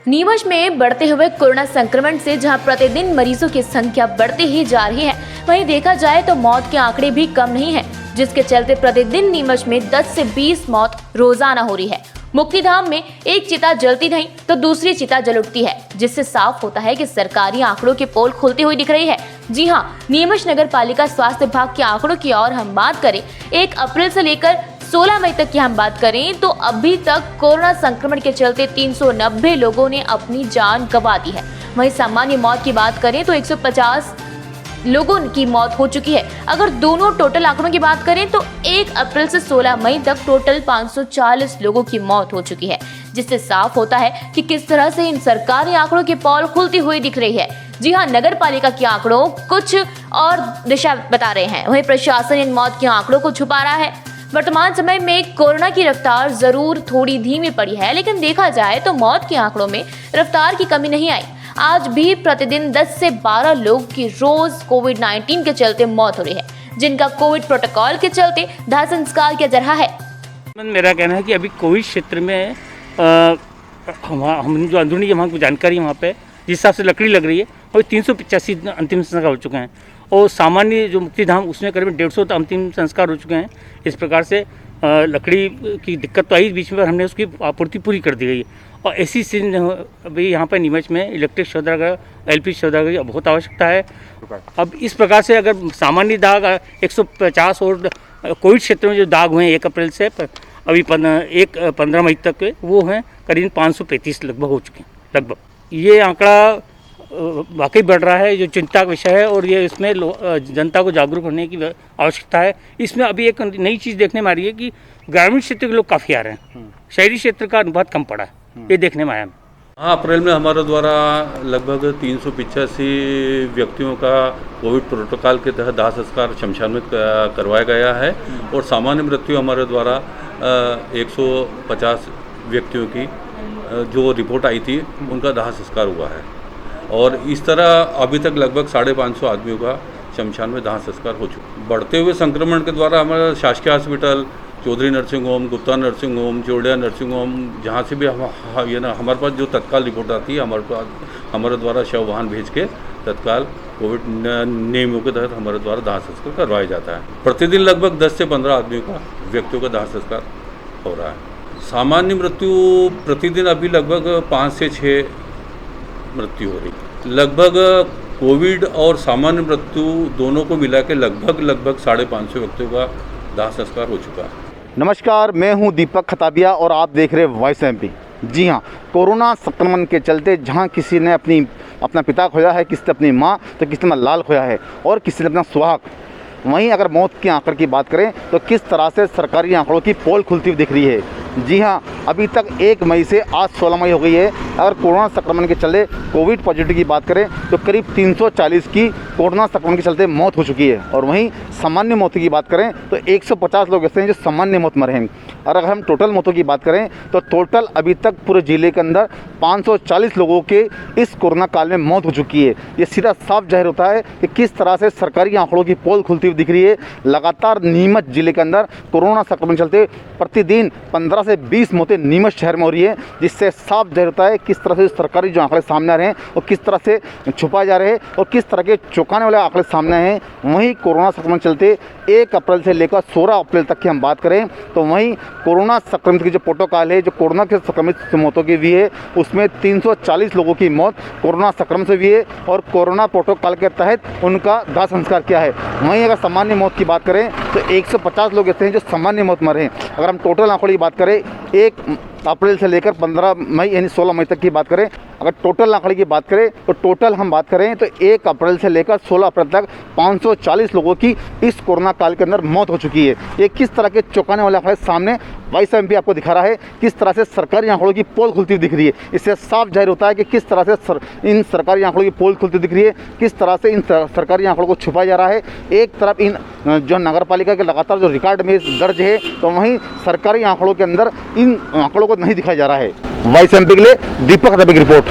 नीमच में बढ़ते हुए कोरोना संक्रमण से जहां प्रतिदिन मरीजों की संख्या बढ़ती ही जा रही है, वहीं देखा जाए तो मौत के आंकड़े भी कम नहीं हैं, जिसके चलते प्रतिदिन नीमच में 10 से 20 मौत रोजाना हो रही है। मुक्तिधाम में एक चिता जलती नहीं तो दूसरी चिता जल उठती है, जिससे साफ होता है कि सरकारी आंकड़ों की पोल खुलती हुई दिख रही है। जी हां, नीमच नगर पालिका स्वास्थ्य विभाग के आंकड़ों की और हम बात करें 1 अप्रैल से लेकर 16 मई तक की हम बात करें तो अभी तक कोरोना संक्रमण के चलते 390 लोगों ने अपनी जान गंवा दी है। वहीं सामान्य मौत की बात करें तो 150 लोगों की मौत हो चुकी है। अगर दोनों टोटल आंकड़ों की बात करें तो 1 अप्रैल से 16 मई तक टोटल 540 लोगों की मौत हो चुकी है, जिससे साफ होता है कि किस तरह से इन सरकारी आंकड़ों की पोल खुलती हुई दिख रही है। जी हां, नगर पालिका के आंकड़ों कुछ और दिशा बता रहे हैं, वहीं प्रशासन इन मौत के आंकड़ों को छुपा रहा है। वर्तमान समय में कोरोना की रफ्तार जरूर थोड़ी धीमी पड़ी है, लेकिन देखा जाए तो मौत के आंकड़ों में रफ्तार की कमी नहीं आई। आज भी प्रतिदिन 10 से 12 लोग की रोज कोविड-19 के चलते मौत हो रही है, जिनका कोविड प्रोटोकॉल के चलते दाह संस्कार किया जा रहा है। मेरा कहना है कि अभी कोविड क्षेत्र में हम जो अंदरूनी वहाँ की जानकारी वहाँ पे जिस हिसाब से लकड़ी लग रही है और 385 अंतिम संस्कार हो चुके हैं, और सामान्य जो मुक्तिधाम उसमें करीब 150 अंतिम संस्कार हो चुके हैं। इस प्रकार से लकड़ी की दिक्कत तो आई बीच में, पर हमने उसकी आपूर्ति पूरी कर दी गई है। और ऐसी सीन अभी यहाँ पर नीमच में इलेक्ट्रिक शौचागार, LP शौचागार की बहुत आवश्यकता है। अब इस प्रकार से अगर सामान्य दाग 150 और कोविड क्षेत्र में जो दाग हुए हैं 1 अप्रैल से अभी 15 मई तक के, वो हैं करीब 535 लगभग हो चुके हैं लगभग। ये आंकड़ा वाकई बढ़ रहा है, जो चिंता का विषय है, और ये इसमें जनता को जागरूक होने की आवश्यकता है। इसमें अभी एक नई चीज़ देखने में आ रही है कि ग्रामीण क्षेत्र के लोग काफ़ी आ रहे हैं, शहरी क्षेत्र का बहुत कम पड़ा है, ये देखने में आया। हाँ, अप्रैल में हमारे द्वारा लगभग 385 व्यक्तियों का कोविड प्रोटोकॉल के तहत दाह संस्कार शमशान में करवाया गया है, और सामान्य मृत्यु हमारे द्वारा 150 व्यक्तियों की जो रिपोर्ट आई थी उनका दाह संस्कार हुआ है। और इस तरह अभी तक लगभग 550 आदमियों का शमशान में दाह संस्कार हो चुका। बढ़ते हुए संक्रमण के द्वारा हमारा शासकीय hospital, Chaudhary nursing home, Gupta nursing home, Chordia nursing home, जहाँ से भी हमारे पास जो तत्काल रिपोर्ट आती है हमारे द्वारा शव वाहन भेज के तत्काल कोविड नियमों के तहत हमारे द्वारा दाह संस्कार करवाया जाता है। प्रतिदिन लगभग 10 से 15 व्यक्तियों का दाह संस्कार हो रहा है। सामान्य मृत्यु प्रतिदिन अभी लगभग 5 से 6 मृत्यु हो रही है। लगभग कोविड और सामान्य मृत्यु दोनों को मिला के लगभग 550 व्यक्तियों का दाह संस्कार हो चुका है। नमस्कार, मैं हूं दीपक खताबिया और आप देख रहे हैं वॉइस MP। जी हां, कोरोना संक्रमण के चलते जहां किसी ने अपना पिता खोया है, किसी ने अपनी मां, तो किसी ने लाल खोया है और किसी ने अपना सुहाग। वहीं अगर मौत के आंकड़े की बात करें तो किस तरह से सरकारी आंकड़ों की पोल खुलती हुई दिख रही है। जी हां, अभी तक 1 मई से आज 16 मई हो गई है। अगर कोरोना संक्रमण के चलते कोविड पॉजिटिव की बात करें तो करीब 340 की कोरोना संक्रमण के चलते मौत हो चुकी है, और वहीं सामान्य मौत की बात करें तो 150 लोग ऐसे हैं जो सामान्य मौत मरे हैं। और अगर हम टोटल मौतों की बात करें तो टोटल अभी तक पूरे ज़िले के अंदर 540 लोगों के इस कोरोना काल में मौत हो चुकी है। ये सीधा साफ जाहिर होता है कि किस तरह से सरकारी आंकड़ों की पोल खुलती हुई दिख रही है। लगातार नीमच जिले के अंदर कोरोना संक्रमण चलते प्रतिदिन 15 से 20 मौतें नीमच शहर में हो रही है, जिससे साफ जाहिर होता है किस तरह से सरकारी जो आंकड़े सामने आ रहे हैं और किस तरह से छुपाए जा रहे हैं और किस तरह के चौंकाने वाले आंकड़े सामने आए हैं। वहीं कोरोना संक्रमण चलते 1 अप्रैल से लेकर 16 अप्रैल तक की हम बात करें तो वहीं कोरोना संक्रमित की जो प्रोटोकॉल है, जो कोरोना के संक्रमित मौतों की भी है, उसमें 340 लोगों की मौत कोरोना संक्रमण से भी है और कोरोना प्रोटोकॉल के तहत उनका दाह संस्कार किया है। वहीं अगर सामान्य मौत की बात करें तो 150 लोग ऐसे हैं जो सामान्य मौत मरे हैं। अगर हम टोटल आंकड़ों की बात करें 1 अप्रैल से लेकर 15 मई यानी 16 मई तक की बात करें, अगर टोटल आंकड़े की बात करें तो टोटल हम बात करें तो 1 अप्रैल से लेकर 16 अप्रैल तक 540 लोगों की इस कोरोना काल के अंदर मौत हो चुकी है। ये किस तरह के चौंकाने वाला है सामने वॉइस MP आपको दिखा रहा है, किस तरह से सरकारी आंकड़ों की पोल खुलती हुई दिख रही है। इससे साफ जाहिर होता है कि किस तरह से इन सरकारी आंकड़ों की पोल खुलती दिख रही है, किस तरह से इन सरकारी आंकड़ों को छुपाया जा रहा है। एक तरफ इन जो नगर पालिका के लगातार जो रिकॉर्ड में दर्ज है, तो वहीं सरकारी आंकड़ों के अंदर इन आंकड़ों को नहीं दिखाया जा रहा है। वॉइस MP के लिए दीपक खताबिया की रिपोर्ट।